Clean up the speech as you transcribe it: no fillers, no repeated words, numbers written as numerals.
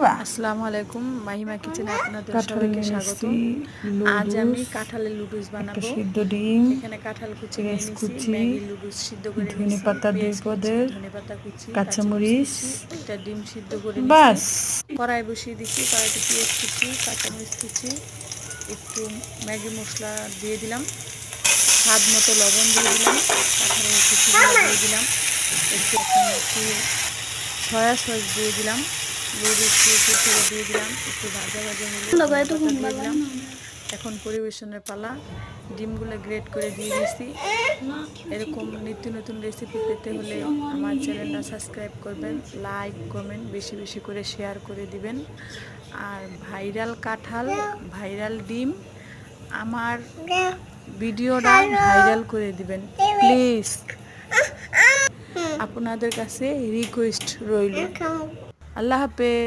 দিবা। আসসালামু আলাইকুম, মাহিমা কিচেনে আপনাদের কাঁঠাল সবাইকে নিয়ে স্বাগত। এসেছি, আজ আমি লুডুস, কাঁঠালের লুডুস একটা বানাবো। সিদ্ধ ডিম, এখানে কাঁঠাল কুচি নিয়ে পেঁয়াজ নিছি, কুচি, ম্যাগি লুডুস সিদ্ধ করে ধনে নিছি, পাতা 2 পেঁয়াজ কুচি, পদের, ধনেপাতা কুচি, কাঁচামরিচ কাঁচামরিচ, কুচি, একটা ডিম সিদ্ধ করে নিছি। বাস। কড়াই বসিয়ে দিচ্ছি, কড়াইতে পেঁয়াজ কুচি, কাঁচামরিচ কুচি, একটু ম্যাগি মশলা দিয়ে দিলাম, স্বাদ মতো লবণ দিয়ে দিলাম, কাঁঠালের কুচিগুলো দিয়ে দিলাম, একটু সয়া সস দিয়ে দিলাম, লুডুস থেকে দিয়ে দিলাম, একটু ভাজা ভাজা হলে ধনেপাতা দিয়ে দিলাম। এখন পরিবেশনের পালা। ডিমগুলো গ্রেট করে দিয়ে দিয়েছি। এরকম নিত্য নতুন রেসিপি পেতে হলে আমার চ্যানেলটা সাবস্ক্রাইব করবেন, লাইক কমেন্ট বেশি বেশি করে শেয়ার করে দিবেন। আর ভাইরাল কাঁঠাল, ভাইরাল ডিম, আমার ভিডিওটা ভাইরাল করে দিবেন প্লিজ, আপনাদের কাছে রিকোয়েস্ট রইল। আল্লাহ হাফেজ।